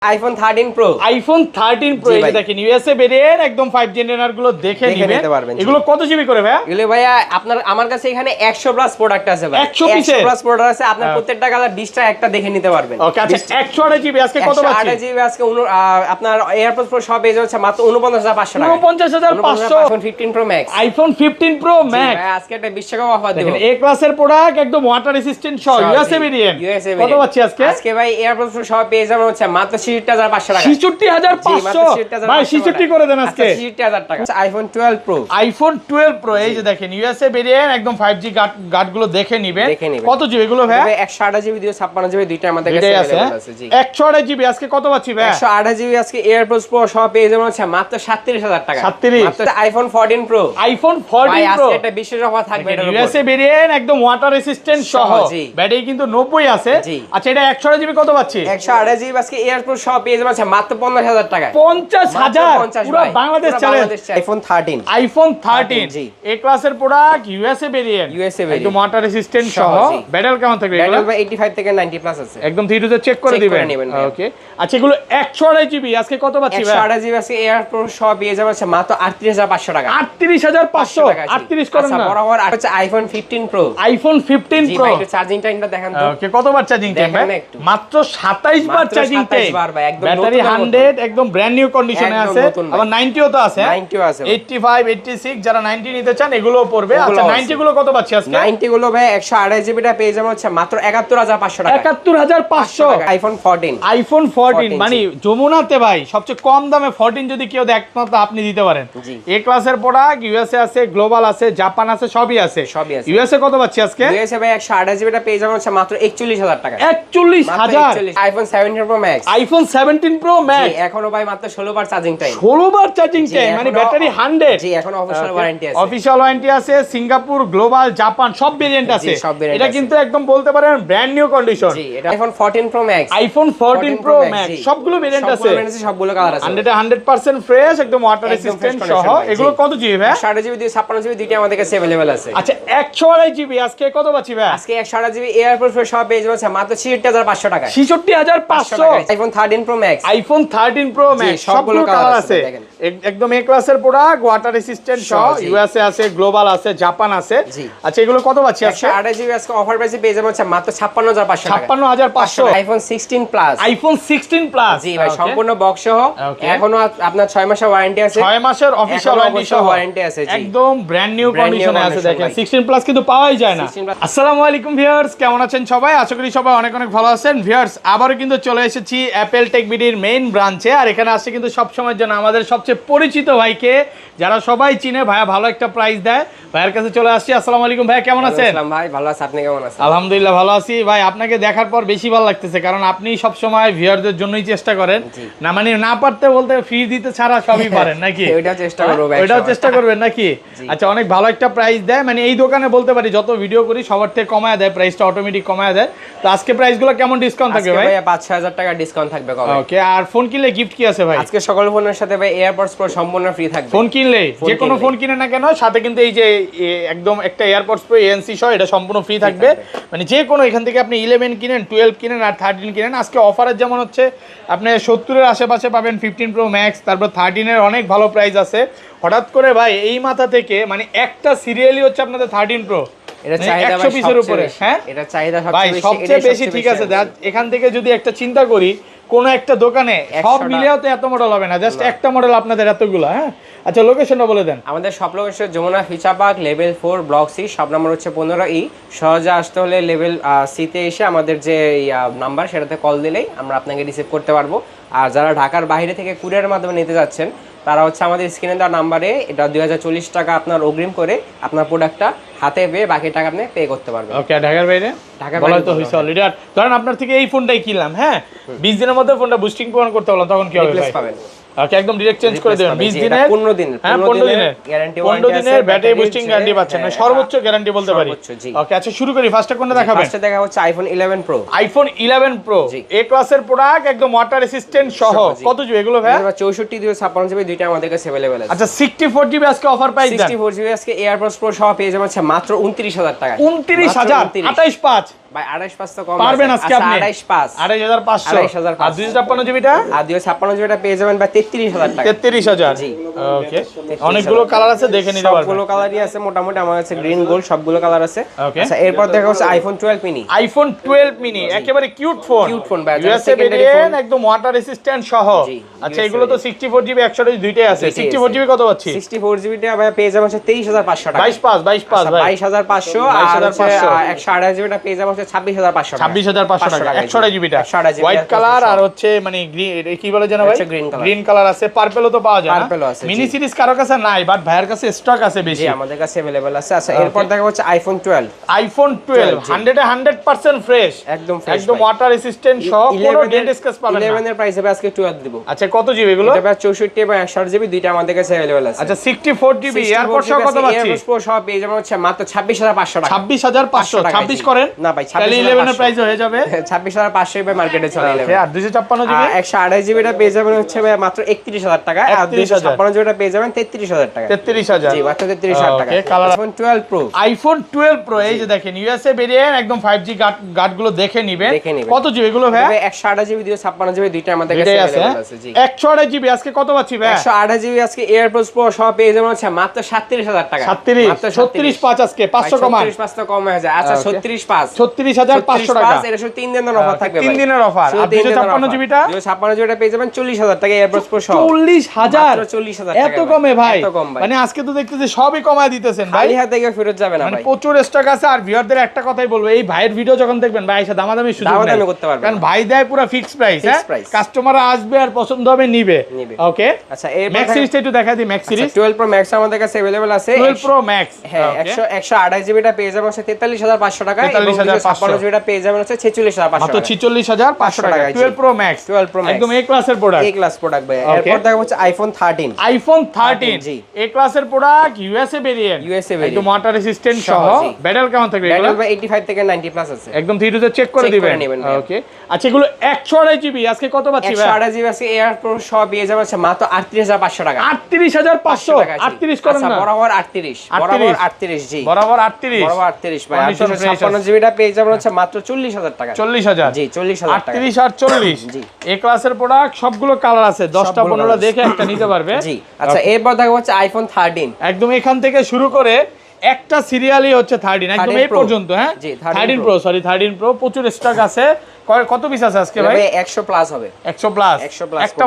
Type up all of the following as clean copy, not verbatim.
IPhone 13 pro iPhone 13 pro এই দেখেন USA variant একদম 5 জেনারেশন গুলো দেখে নিতে পারবেন। এগুলো কত জিবি করে ভাই? এগুলো ভাইয়া আপনার আমার কাছে এখানে 100 প্লাস প্রোডাক্ট আছে ভাই। 100 প্লাস প্রোডাক্ট আছে, আপনার প্রত্যেকটা কালার 20টা একটা দেখে নিতে পারবেন। ওকে আচ্ছা 128 জিবি আজকে কত পাচ্ছেন? 128 জিবি আজকে আপনার এয়ারপডস প্রো সব পেয়ে যাচ্ছে মাত্র 49500 টাকা। 49500 iPhone 15 pro max. IPhone 15 pro max ভাই আজকে একটা 20 টাকা অফার দেব। দেখেন এ ক্লাসের প্রোডাক্ট একদম ওয়াটার রেসিস্ট্যান্ট সহ ইউএসএ ভেরিয়েন্ট। কত পাচ্ছি আজকে? আজকে ভাই এয়ারপডস প্রো সব পেয়ে যাবেন হচ্ছে মাত্র 66500 টাকা। 66500 ভাই 66 করে দেন আজকে। 66000 টাকা। IPhone 12 pro. আইফোন 12 প্রো এই যে দেখেন ইউএসএ ভেরিয়েন্ট একদম 5G গার্ড গুলো দেখে নেবেন। কত জিবি এগুলো ভাই? 128 জিবি দিয়ে 56 জিবি দুইটা আমাদের কাছে अवेलेबल আছে। জি 128 জিবি আজকে কত পাচ্ছি ভাই? 128 জিবি আজকে এয়ারপডস প্রো সব পেয়ে যাবেন হচ্ছে মাত্র 37000 টাকা। 37 মাত্র আইফোন 14 প্রো। আইফোন 14 প্রো আজকে একটা বিশেষ অফার থাকবে এটার উপর। ইউএসএ ভেরিয়েন্ট একদম ওয়াটার রেসিস্ট্যান্ট সহ ব্যাটারি কিন্তু 90 আছে। আচ্ছা এটা 128 জিবি কত পাচ্ছি? 128 জিবি আজকে এয়ারপডস সব পেয়ে যাবেন মাত্র 50000 টাকা। 50000 পুরো বাংলাদেশ চ্যালেঞ্জ। আইফোন 13 আইফোন 13 এ ক্লাসের প্রোডাক্ট ইউএসএ ভেরিয়েন্ট একদম ওয়াটার রেসিস্ট্যান্ট সহ ব্যাটারি কেমন থাকবে এগুলো? ব্যাটারি 85 থেকে 90 প্লাস আছে। একদম ধীরে চেক করে দিবেন। ওকে আচ্ছা এগুলো 128 জিবি আজকে কত পাচ্ছি ভাই? 128 জিবি আজকে এয়ারপডস সব পেয়ে যাবেন মাত্র 38500 টাকা। 38500 38 করেন না। বরাবর হচ্ছে আইফোন 15 প্রো। আইফোন 15 প্রো একটু চার্জিং টাইমটা দেখান তো। ওকে কতবার চার্জিং টাইম ভাই? মাত্র 27 বার চার্জিং টাইম। ব্যাটারি 100 একদম ব্র্যান্ড নিউ কন্ডিশনে আছে। আবার 90 ও তো আছে। 90 আছে। 85 86 যারা 90 নিতে চান এগুলোও পড়বে। আচ্ছা 90 গুলো কত পাচ্ছি আজকে? 90 গুলো ভাই 128 জিবিটা পেয়ে যাবেন হচ্ছে মাত্র 71500 টাকা। 71500 আইফোন 14। আইফোন 14 মানে যমুনাতে ভাই সবচেয়ে কম দামে 14 যদি কেউ দেয় একমাত্র আপনি দিতে পারেন। এ ক্লাসের প্রোডাক্ট ইউএসএ আছে, গ্লোবাল আছে, জাপান আছে, সবই আছে। ইউএসএ কত পাচ্ছি আজকে? ইউএসএ ভাই 128 জিবিটা পেয়ে যাবেন হচ্ছে মাত্র 41000 টাকা। 41000 iPhone 17 pro max. IPhone 17 pro max এখনো ভাই মাত্র 16 বার চার্জিং টাইম। 16 বার চার্জিং টাইম মানে ব্যাটারি 100। জি এখনো অফিশিয়াল ওয়ারেন্টি আছে। অফিশিয়াল ওয়ারেন্টি আছে, সিঙ্গাপুর, গ্লোবাল, জাপান সব ভেরিয়েন্ট আছে। এটা কিন্তু একদম বলতে পারেন ব্র্যান্ড নিউ কন্ডিশন। জি এটা iPhone 14 pro max. IPhone 14 pro max সবগুলো ভেরিয়েন্ট আছে। সবগুলো কালার আছে। 100% ফ্রেশ একদম ওয়াটার রেসিস্ট্যান্ট সহ। এগুলো কত জিবি ভাই? 128 জিবি দিয়ে 56 জিবি দুইটা আমাদের কাছে अवेलेबल আছে। আচ্ছা 128 জিবি আজকে কত পাচ্ছি ভাই? আজকে 128 জিবি এয়ারপডস প্রো সব পেয়ে যাচ্ছে মাত্র 66500 টাকা। 66500 iPhone 13 pro max. IPhone 13 pro max সবগুলো কালার আছে। একদম এ ক্লাসের প্রোডাক্ট ওয়াটার রেসিস্ট্যান্ট সহ ইউএসএ আছে, গ্লোবাল আছে, জাপান আছে। আচ্ছা এগুলো কত পাচ্ছি আজকে? 128 জিবি আজকে অফার প্রাইসে পেয়ে যাবেন হচ্ছে মাত্র 56500 টাকা। 56500 আইফোন 16 প্লাস। আইফোন 16 প্লাস জি ভাই সম্পূর্ণ বক্স সহ। এখনো আপনার 6 মাসের ওয়ারেন্টি আছে। 6 মাসের অফিশিয়াল ওয়ারেন্টি আছে জি। একদম ব্র্যান্ড নিউ কন্ডিশনে আছে দেখেন। 16 প্লাস কিন্তু পাওয়াই যায় না। আসসালামু আলাইকুম ভিউয়ার্স, কেমন আছেন সবাই? আশা করি সবাই অনেক ভালো আছেন। ভিউয়ার্স আবারো কিন্তু চলে এসেছি অ্যাপল টেক বিডির মেইন ব্রাঞ্চে। আর এখানে আসছে কিন্তু সব সময়ের জন্য আমাদের সবচেয়ে পরিচিত ভাইকে, যারা সবাই চিনে। ভাইয়া ভালো একটা প্রাইস দেয়, ভাইয়ের কাছে চলে আসছি। আসসালামু আলাইকুম ভাই, কেমন আছেন? আসসালাম ভাই, ভালো আছি, আপনি কেমন আছেন? আলহামদুলিল্লাহ ভালো আছি ভাই। আপনাকে দেখার পর বেশি ভালো লাগতেছে, কারণ আপনি সব সময় ভিউয়ারদের জন্যই চেষ্টা করেন। না মানে না পারতে বলতে ফ্রি দিতে ছাড়া সবই পারেন নাকি? ওইটাও চেষ্টা করব ভাই, ওইটাও চেষ্টা করবেন নাকি? আচ্ছা অনেক ভালো একটা প্রাইস দেয়, মানে এই দোকানে বলতে পারি যত ভিডিও করি সবার থেকে কমায় দেয়, প্রাইসটা অটোমেটিক কমায় দেয়। তো আজকে প্রাইসগুলো কেমন ডিসকাউন্ট থাকবে ভাই? 5-6000 টাকা ডিসকাউন্ট থাকবে কবে? ওকে আর ফোন কিনলে গিফট কি আছে ভাই? আজকে সকল ফোনের সাথে ভাই এয়ারপডস প্রো সম্পূর্ণ ফ্রি থাকবে। ফোন কিনলে যে কোনো ফোন কিনে না কেন সাথে কিন্তু এই যে একদম একটা এয়ারপডস প্রো এএনসি সহ এটা সম্পূর্ণ ফ্রি থাকবে। মানে যে কোনো এখান থেকে আপনি 11 কিনেন, 12 কিনেন আর 13 কিনেন। আজকে অফারের যেমন হচ্ছে আপনি 70 এর আশেপাশে পাবেন 15 প্রো ম্যাক্স, তারপর 13 এর অনেক ভালো প্রাইস আছে। হঠাৎ করে ভাই এই মাথা থেকে মানে একটা সিরিয়ালি হচ্ছে আপনাদের 13 প্রো, এটা চাহিদা 100 পিসের উপরে। হ্যাঁ এটা চাহিদা সবচেয়ে বেশি। ঠিক আছে এখান থেকে যদি একটা চিন্তা করি কোন একটা দোকানে সব মিলেও তো এত মডেল হবে না, জাস্ট একটা মডেল আপনাদের এতগুলো। হ্যাঁ আচ্ছা লোকেশনটা বলে দেন। আমাদের সব location Jamuna future park level 4 block C, সব নাম্বার হচ্ছে 15E। সহজে আসতে হলে লেভেল সি তে এসে আমাদের যে নাম্বার সেটাতে কল দিলেই আমরা আপনাকে রিসিভ করতে পারবো। আর যারা ঢাকার বাইরে থেকে কুরিয়ারের মাধ্যমে নিতে যাচ্ছেন তারা হচ্ছে আমাদের স্ক্রিনে দেওয়া নাম্বারে এটা 2040 টাকা আপনার অগ্রিম করে আপনার প্রোডাক্টটা হাতে পেয়ে বাকি টাকা আপনি পে করতে পারবেন। ওকে ঢাকার বাইরে বলা তো হইছে অলরেডি। আর ধরেন আপনার থেকে এই ফোনটাই কিনলাম, হ্যাঁ 20 দিনের মধ্যে ফোনটা বুস্টিং প্রমাণ করতে বললাম, তখন কি হবে ভাই? পাবেন ওকে একদম ডাইরেক্ট চেঞ্জ করে দেবেন 20 দিনের 15 দিনের হ্যাঁ 15 দিনের গ্যারান্টি 15 দিনের ব্যাটারি বুস্টিং গ্যারান্টি পাচ্ছেন, মানে সর্বোচ্চ গ্যারান্টি বলতে পারি। ওকে আচ্ছা শুরু করি। ফার্স্টে কোনটা দেখাবেন? ফার্স্টে দেখা হচ্ছে আইফোন 11 প্রো। আইফোন 11 প্রো এ ক্লাসের প্রোডাক্ট একদম ওয়াটার রেসিস্ট্যান্ট সহ। কত জিবি এগুলো ভাই? 64 দিয়ে 56 জিবি দুইটা আমাদের কাছে अवेलेबल আছে। আচ্ছা 64 জিবি আজকে অফার প্রাইস দেন। 64 জিবি আজকে এয়ারপডস প্রো সহ পেয়ে যাবেন মাত্র 29000 টাকা। 29000 285 ভাই 28,500 তো কম পারবেন আজকে আপনি 28,500 আর 256 জিবিটা আর 256 জিবিটা পেয়ে যাবেন ভাই 33,000 টাকা। 33,000 জি ওকে অনেকগুলো কালার আছে দেখে নিতে পারবেন সবগুলো কালারই আছে মোটামুটি আমার কাছে গ্রিন গোল্ড সবগুলো কালার আছে। Okay. আচ্ছা এরপর দেখা হচ্ছে আইফোন 12 মিনি। আইফোন 12 মিনি একেবারে কিউট ফোন ভাই ইউএসএ ভেরিয়েন্ট একদম ওয়াটার রেসিস্ট্যান্ট সহ। আচ্ছা এগুলো তো 64 জিবি 128 দুইটাই আছে। 64 জিবি কত পাচ্ছি? 64 জিবিটা ভাই পেয়ে যাবেন হচ্ছে 23,500 টাকা। 22,500 ভাই 22,500 আর 128 জিবিটা পেয়ে যাবেন হচ্ছে 26,500 টাকা। 26,500 টাকা 128 জিবিটা হোয়াইট কালার আর হচ্ছে মানে কি বলে জানো ভাই গ্রিন কালার আছে পার্পলও তো পাওয়া যায় না মিনি সিরিজ কারো কাছে নাই বাট ভাইয়ের কাছে স্টক আছে বেশি। জি আমাদের কাছে अवेलेबल আছে। আচ্ছা এরপর দেখা হচ্ছে আইফোন 12 100% ফ্রেশ একদম ওয়াটার রেসিস্ট্যান্ট সহ কোনো ডেট স্কেচ পাবেন না। 11 এর প্রাইস হবে আজকে 12 দিব। আচ্ছা কত জিবি এগুলো? এটা 64 এবং 128 জিবি দুইটা আমাদের কাছে अवेलेबल আছে। আচ্ছা 64 জিবি এয়ারপড সহ কত পাচ্ছি? এয়ারপড সহ পেয়ে যাবেন হচ্ছে মাত্র 26,500 টাকা। 26,500 26 করেন না ভাই 11 এর প্রাইস হয়ে যাবে 26,500 ভাই মার্কেটে চলে যাবে। আর 256 জিবি 128 জিবিটা পেয়ে যাবেন হচ্ছে ভাই মাত্র 31,000 টাকা আর 256 জিবিটা পেয়ে যাবেন 33,000 টাকা। 33,000 জি মাত্র 33,000 টাকা। আইফোন 12 প্রো এই যে দেখেন ইউএসএ ভেরিয়েন্ট একদম 5G গার্ড গুলো দেখে নিবেন। কত জিবি এগুলো ভাই? 128 জিবি 256 জিবি দুইটা আমাদের কাছে अवेलेबल আছে। জি 128 জিবি আজকে কত পাচ্ছি ভাই? 128 জিবি আজকে এয়ারপডস প্রো সহ পেয়ে যাবেন হচ্ছে মাত্র 37,000 টাকা। 36,500 আজকে 500 কমান 36,500 কম হয়ে যায়। আচ্ছা 36,500 36,500 টাকা এর সাথে 3 দিনের অফার থাকবে ভাই। 3 দিনের অফার আর 256 জিবিটা 256 জিবিটা পেয়ে যাবেন 40,000 টাকা এয়ারপডস প্রো সহ। 40,000 মাত্র 40,000 টাকা। এত কমে ভাই? এত কম ভাই। মানে আজকে তো দেখতেছি সবই কমায় দিতেছেন ভাই। খালি হাতে গিয়ে ফেরত যাবে না মানে ভাই। প্রচুর স্টক আছে আর ভিউয়ারদের একটা কথাই বলবো এই ভাইয়ের ভিডিও যখন দেখবেন ভাই এসে দামাদামি সুযোগ নাই দামাদামি করতে পারবেন কারণ ভাই দেয় পুরো ফিক্স প্রাইস হ্যাঁ কাস্টমার আসবে আর পছন্দ হবে নিবে ওকে। আচ্ছা এই ম্যাক্স সিরিজটা একটু দেখাই দিই ম্যাক্স সিরিজ 12 প্রো ম্যাক্স আমাদের কাছে अवेलेबल আছে। 12 প্রো ম্যাক্স হ্যাঁ 128 জিবিটা পেয়ে যাবেন হচ্ছে 43,500 টাকা এবং 256 জিবিটা পেয়ে যাবেন হচ্ছে 46,500 মাত্র টাকা। 46,500 টাকা 12 প্রো ম্যাক্স একদম এ ক্লাসের প্রোডাক্ট এ ক্লাস প্রোডাক্ট ভাই। এরপর দেখা হচ্ছে আইফোন 13 জি এ ক্লাসের প্রোডাক্ট ইউএসএ ভেরিয়েন্ট একদম ওয়াটার রেসিস্ট্যান্ট সহ ব্যাটেল কেমন থাকবে এগুলো? ব্যাটেল 85 থেকে 90 প্লাস আছে একদম 3 তে চেক করে দিবেন ওকে। আচ্ছা এগুলো 128 জিবি আজকে কত পাচ্ছি ভাই? 128 জিবি আছে এয়ার প্রো সহ পেয়ে যাবেন হচ্ছে মাত্র 38,500 টাকা। 38,500 38 করেন না বরাবর 38 বরাবর 38 জি বরাবর 38 ভাই। 256 জিবিটা পেয়ে যাবেন হচ্ছে মাত্র 40,000 টাকা। 40,000 জি 40,000 টাকা। 38 আর 40 জি এ ক্লাসের প্রোডাক্ট সবগুলো কালার আছে 10টা 15টা দেখে একটা নিতে পারবে জি। আচ্ছা এরপর দেখা হচ্ছে আইফোন 13 একদম এখান থেকে শুরু করে একটা সিরিয়ালই হচ্ছে 13 একদম এই পর্যন্ত হ্যাঁ 13 প্রো সরি 13 প্রো প্রচুর স্টক আছে। কত পিস আছে আজকে ভাই? 100 প্লাস হবে 100 প্লাস একটা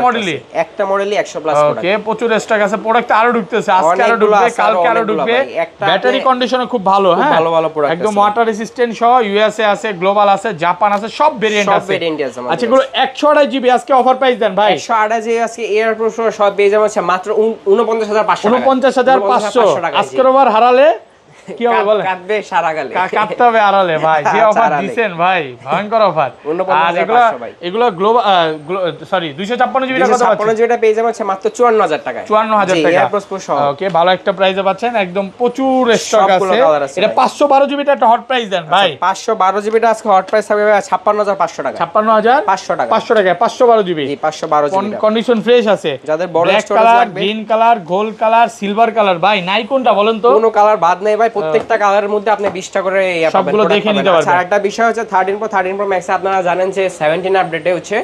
মডেলই 100 প্লাস ওকে প্রচুর স্টক আছে প্রোডাক্ট আরো ঢুকতেছে আজকে আরো ঢুকবে কালকে আরো ঢুকবে ব্যাটারি কন্ডিশনও খুব ভালো হ্যাঁ ভালো প্রোডাক্ট একদম ওয়াটার রেসিস্ট্যান্ট সহ ইউএসএ আছে গ্লোবাল আছে জাপান আছে সব ভেরিয়েন্ট আছে। আচ্ছা এগুলো 128 জিবি আজকে অফার প্রাইস দেন ভাই? 128 জিবি আজকে এয়ার প্রো সব পেয়ে যাবেন মাত্র 49,500 টাকা। 49,500 আজকের ওভার হারালে কি হবে বলেন? কাটবে সারা গালে কাটতে হবে আড়ালে ভাই যে অফার দিবেন ভাই ভয়ঙ্কর অফার। আর এগুলো গ্লোবাল সরি 256 জিবি কত পাচ্ছেন? 256 জিবিটা পেয়ে যাবেন মাত্র 54,000 টাকা 54,000 টাকা এয়ারপডস প্রো সহ ওকে ভালো একটা প্রাইসে পাচ্ছেন একদম প্রচুর স্টক আছে। এটা 512 জিবিটা একটা হট প্রাইস দেন ভাই। 512 জিবিটা আজকে হট প্রাইস হবে 56,500 টাকা 56,500 টাকা 500 টাকা 512 জিবি জি 512 জিবি কন্ডিশন ফ্রেশ আছে যাদের বড় স্টোরেজ লাগবে green colour gold colour silver colour ভাই নাই কোনটা বলেন তো? কোনো কালার বাদ নাই ভাই প্রত্যেকটা কালারের মধ্যে আপনি 20টা করে সবগুলো দেখে নিতে পারবেন। আর একটা বিষয় হচ্ছে 13 প্রো ম্যাক্স আপনারা জানেন যে 17 আপডেটে হচ্ছে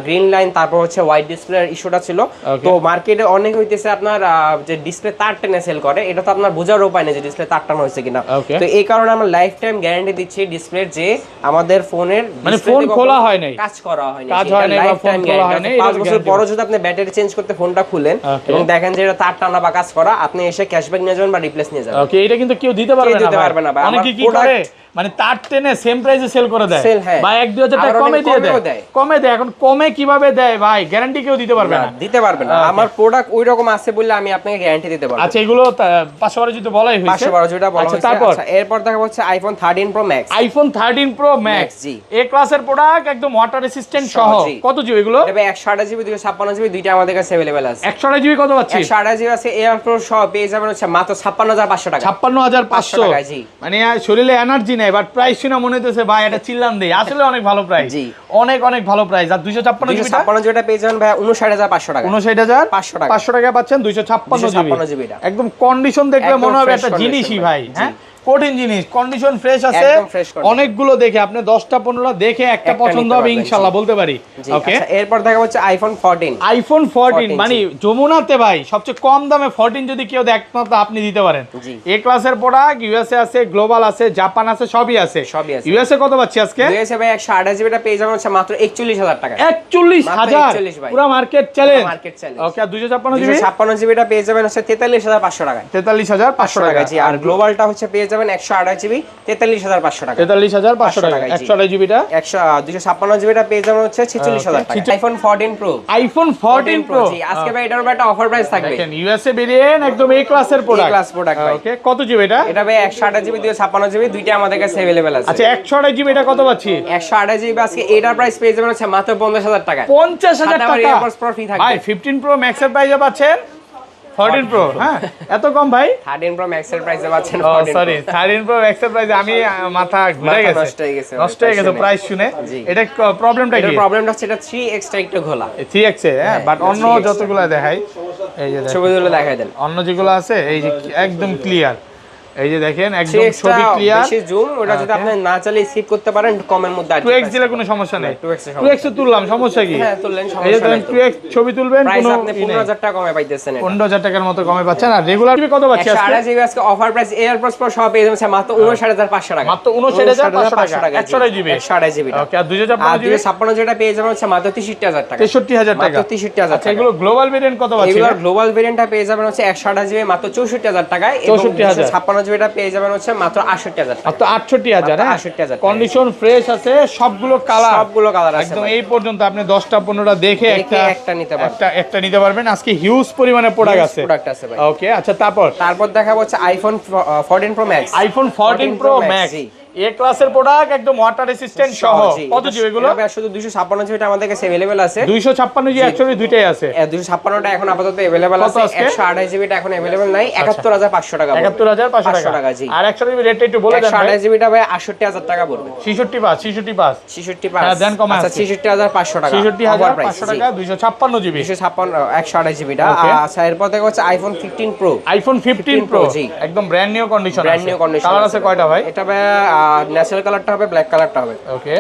গ্রিন লাইন তারপর হচ্ছে হোয়াইট ডিসপ্লের ইস্যুটা ছিল। তো মার্কেটে অনেক হইতেছে আপনার যে ডিসপ্লে তার টেনে সেল করে এটা তো আপনার বোঝার উপায় নেই যে ডিসপ্লে তার টানা হয়েছে কিনা। তো এই কারণে আমরা লাইফ টাইম গ্যারান্টি দিচ্ছি ডিসপ্লের যে আমাদের ফোনের মানে ফোন খোলা হয় নাই কাজ করা হয় নাই কাজ হয় নাই বা ফোন খোলা হয় নাই 5 বছর পরে যদি আপনি ব্যাটারি চেঞ্জ করতে ফোনটা খুলেন এবং দেখেন যে এটা তার টানা বা কাজ করা আপনি এসে ক্যাশব্যাক নিয়ে যাবেন বা রিপ্লেস নিয়ে যাবেন। ওকে এটা কিন্তু কেউ দিতে পারবে না ভাই অনেকে কি করে মানে তার টেনে সেম প্রাইসে সেল করে দেয় ভাই 1-2 হাজার টাকা কমে দিয়ে দেয় এখন কমে কিভাবে দেয় ভাই গ্যারান্টি কেউ দিতে পারবে না আমার প্রোডাক্ট ওই রকম আছে বলে আমি আপনাকে গ্যারান্টি দিতে পারবো। আচ্ছা এগুলো 512 যদি বলাই হইছে 512 যেটা বলা হইছে। আচ্ছা এরপর দেখা হচ্ছে আইফোন 13 প্রো ম্যাক্স জি এ ক্লাসের প্রোডাক্ট একদম ওয়াটার রেসিস্ট্যান্ট সহ কত জিবি এগুলো? এটা 128 জিবি 256 জিবি দুইটা আমাদের কাছে अवेलेबल আছে। 128 জিবি কত পাচ্ছি? 128 জিবি আছে এয়ার প্রো সহ পেয়ে যাবেন হচ্ছে মাত্র 56,500 টাকা 56,500 টাকা জি মানে শরীরে এনার্জি নাই বাট প্রাইস শুনে মনে হইতেছে ভাই এটা চিল্লান দেই আসলে অনেক ভালো প্রাইস জি অনেক ভালো প্রাইস। আর 256 জিবিটা পেয়ে যাবেন ভাই 59,500 টাকা 59,500 টাকা 500 টাকা পাচ্ছেন 256 জিবি একদম কন্ডিশন দেখলে মনে হবে একটা জিনিসই ভাই হ্যাঁ কঠিন জিনিস, কন্ডিশন ফ্রেশ আছে, একদম fresh condition। অনেকগুলো দেখে আপনি 10টা 15টা দেখে একটা পছন্দ হবে ইনশাআল্লাহ বলতে পারি। ওকে, আচ্ছা এরপর দেখা হচ্ছে আইফোন 14। আইফোন 14 মানে যমুনাতে ভাই সবচেয়ে কম দামে 14 যদি কেউ দেয় একমাত্র আপনি দিতে পারেন। এ ক্লাসের প্রোডাক্ট, ইউএসএ আছে, গ্লোবাল আছে, জাপান আছে, সবই আছে। ইউএসএ কত পাচ্ছি আজকে? ইউএসএ ভাই 128 জিবিটা পেয়ে যাবেন হচ্ছে মাত্র 41000 টাকা। 41000 পুরো market challenge. Market challenge. Okay, আর 256 জিবি? 256 জিবিটা পেয়ে যাবেন হচ্ছে 43500 টাকা। 43500 টাকা। জি, আর গ্লোবালটা হচ্ছে পেয়ে যাবেন 128 জিবি 43500 টাকা। 43500 টাকা। 128 জিবিটা 256 জিবিটা পেয়ে যাবেন হচ্ছে 46000 টাকা। IPhone 14 pro. IPhone 14 pro. জি, আজকে ভাই এটার উপর একটা অফার প্রাইস থাকবে। দেখেন ইউএসএ ভেরিয়েন্ট, একদম এ ক্লাসের প্রোডাক্ট। এ ক্লাস প্রোডাক্ট ভাই। ওকে, কত জিবি এটা? এটা ভাই 128 জিবি 256 জিবি দুইটা আমাদের কাছে अवेलेबल আছে। আচ্ছা, 128 জিবি এটা কত পাচ্ছি? 128 জিবি আজকে এটার প্রাইস পেয়ে যাবেন হচ্ছে মাত্র 50000 টাকা। 50000 টাকা। এয়ারপডস প্রো ফ্রি থাকবে ভাই 15 প্রো ম্যাক্স এর প্রাইসে পাচ্ছেন 14 প্রো। হ্যাঁ, এত কম ভাই? 13 প্রো ম্যাক্স এর প্রাইসে পাচ্ছেন ও 14 সরি, 13 প্রো ম্যাক্স এর প্রাইসে আমি মাথা ঘুরে গেছে, নষ্ট হয়ে গেছে প্রাইস শুনে। এটা প্রবলেমটা কি? এর প্রবলেমটা হচ্ছে এটা 3x টা একটু ঘোলা। 3x এ, হ্যাঁ, বাট অন্য যতগুলো দেখাই এই যে ছবিগুলো দেখাই দেন, অন্য যেগুলো আছে এই যে একদম ক্লিয়ার, এই যে দেখেন একদম ছবি ক্লিয়ার। বেশি জুম, ওটা যদি আপনি না চালিয়ে স্কিপ করতে পারেন কমের মধ্যে আর 2x দিলে কোনো সমস্যা নেই। 2x এ তুললাম, সমস্যা কি? হ্যাঁ, তুললেন এই সমস্যা যে নাই। 2x ছবি তুলবেন, প্রাইস কোনো আপনি 15000 টাকা কমে পাইতেছেন। 15000 টাকার মতো কমে পাচ্ছেন। আর রেগুলার টিভি কত পাচ্ছি আজকে? 128 জিবি আজকে অফার প্রাইস এয়ারপডস প্রো সব পেয়ে যাবেন মাত্র 59500 টাকা। মাত্র 59500 টাকা। 128 জিবি। 128 জিবি। ওকে, আর 256 জিবি? 256 জিবিটা পেয়ে যাবেন হচ্ছে মাত্র 63000 টাকা। 63000 টাকা। মাত্র 63000 আচ্ছা, টাকা। এগুলো গ্লোবাল ভেরিয়েন্ট কত পাচ্ছি? এগুলো গ্লোবাল ভেরিয়েন্টটা পেয়ে যাবেন হচ্ছে 128 জিবি মাত্র 64000 টাকায়, এবং 256 জিবিটা পেয়ে যাবেন হচ্ছে মাত্র 68000 টাকা। মাত্র 68000। হ্যাঁ, 68000 কন্ডিশন ফ্রেশ আছে, সবগুলো কালার আছে একদম। ভাই। এই পর্যন্ত আপনি 10টা 15টা দেখে একটা নিতে পারবেন। একটা নিতে পারবেন। আজকে হিউজ পরিমাণে প্রোডাক্ট আছে। ভাই। ওকে, আচ্ছা তারপর দেখা হচ্ছে iPhone 14 pro max. IPhone 14 pro max A ক্লাসের প্রোডাক্ট, একদম ওয়াটার রেসিস্ট্যান্ট সহ। কত জিবি এগুলো? এটা শুধু 256 জিবিটা আমাদের কাছে अवेलेबल আছে। 256 জিবি অ্যাকচুয়ালি দুইটাই আছে। 256টা এখন আপাতত अवेलेबल আছে। 128 জিবিটা এখন अवेलेबल নাই। 71500 টাকা। 71500 টাকা। জি। আর 128 জিবি রেটটা একটু বলে দেন ভাই। 128 জিবিটা ভাই 68000 টাকা পড়বে। 65 হ্যাঁ, দেন কমে আচ্ছা, আছে। 66500 টাকা। 66500 টাকা 256 জিবি। 128 জিবিটা। আচ্ছা, এরপর দেখা হচ্ছে আইফোন 15 প্রো। আইফোন 15 প্রো একদম ব্র্যান্ড নিউ কন্ডিশন আছে। কালার আছে কয়টা ভাই? এটা ভাই ন্যাচারাল কালারটা হবে, ব্ল্যাক কালারটা হবে। ওকে,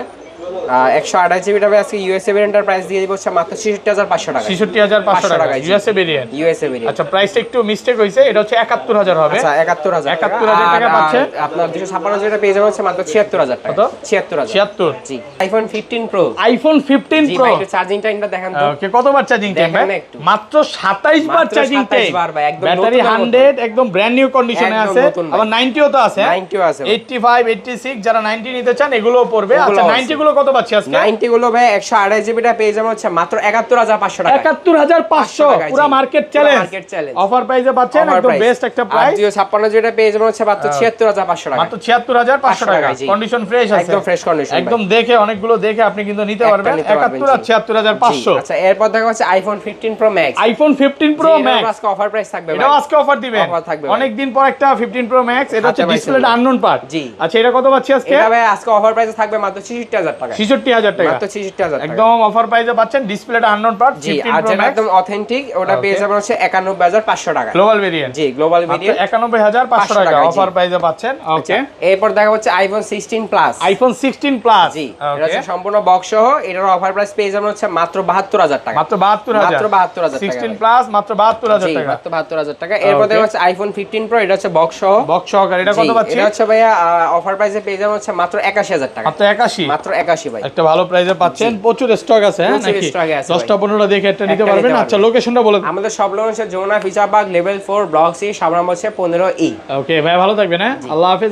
128 জিবিটা ভাই আজকে ইউএসএ ভেরিয়েন্টের প্রাইস দিয়ে দিব হচ্ছে মাত্র 66500 টাকা। 66500 টাকা ইউএসএ ভেরিয়েন্ট। আচ্ছা, প্রাইসটা একটু মিস্টেক হইছে, এটা হচ্ছে 71000 হবে। আচ্ছা, 71000 টাকা পাচ্ছেন। আপনার 256 জিবিটা পেয়ে যাবেন হচ্ছে মাত্র 76000 টাকা। কত? 76000। 76। জি। IPhone 15 pro. আইফোন 15 জি প্রো। ভাই, একটু চার্জিং টাইমটা দেখান তো। ওকে, কতবার চার্জিং টাইম ভাই? মাত্র 27 বার চার্জিং টাইম। ব্যাটারি 100 একদম ব্র্যান্ড নিউ কন্ডিশনে আছে। আবার 90 ও তো আছে। 90 ও আছে। 85 86 যারা 90 নিতে চান এগুলোও পড়বে। আচ্ছা, 90 গুলো কত পাচ্ছি আজকে? 90 গুলো ভাই 128 জিবিটা পেয়ে যাবেন হচ্ছে মাত্র 71500 টাকা। 71500 পুরো মার্কেট চ্যালেঞ্জ। অফার প্রাইসে পাচ্ছেন, একদম বেস্ট একটা প্রাইস। 256 জিবিটা পেয়ে যাবেন হচ্ছে মাত্র 76500 টাকা। মাত্র 76500 টাকা। কন্ডিশন ফ্রেশ আছে, একদম ফ্রেশ কন্ডিশন। একদম দেখে অনেকগুলো দেখে আপনি কিন্তু নিতে পারবেন। 71 আর 76500। আচ্ছা, এরপর দেখা হচ্ছে iPhone 15 pro max. IPhone 15 pro max আজকে অফার প্রাইস থাকবে ভাই। এটাও আজকে অফার দিবেন। অনেক দিন পর একটা 15 প্রো ম্যাক্স। এটা হচ্ছে ডিসপ্লেটা আননোন পার্ট। জি। আচ্ছা, এটা কত পাচ্ছি আজকে? এটা ভাই আজকে অফার প্রাইসে থাকবে মাত্র 66000 টাকা। 66000 টাকা। মাত্র 66000 টাকা। একদম অফার প্রাইসে পাচ্ছেন, ডিসপ্লেটা আননোন পার্ট। জি, আর যেটা একদম অথেন্টিক ওটা পেয়ে যাবেন হচ্ছে 91500 টাকা। Global variant. জি, গ্লোবাল ভেরিয়েন্ট 91500 টাকা অফার প্রাইসে পাচ্ছেন। ওকে, এরপর দেখা হচ্ছে আইফোন 16 প্লাস। IPhone 16 plus. জি, এটা হচ্ছে সম্পূর্ণ বক্স সহ। এটার অফার প্রাইস পেয়ে যাবেন হচ্ছে মাত্র 72000 টাকা। মাত্র 72000। মাত্র 72000 টাকা। 16 প্লাস মাত্র 72000 জি, টাকা। মাত্র 72000 টাকা। এরপর দেখা হচ্ছে আইফোন 15 প্রো। এটা হচ্ছে বক্স সহ। বক্স সহকারে এটা কত পাচ্ছি? এটা হচ্ছে ভাইয়া অফার প্রাইসে পেয়ে যাবেন হচ্ছে মাত্র 81000 টাকা। মাত্র 81। মাত্র 81 ভাই। একটা ভালো প্রাইসে পাচ্ছেন। প্রচুর স্টক আছে, হ্যাঁ নাকি? 10টা 15টা দেখে একটা নিতে পারবেন। আচ্ছা, লোকেশনটা বলে দিন। আমাদের সব location Jamuna future park level 4 block C, সাবরাম হচ্ছে 15E। ওকে ভাই, ভালো থাকবেন। হ্যাঁ, আল্লাহ হাফেজ।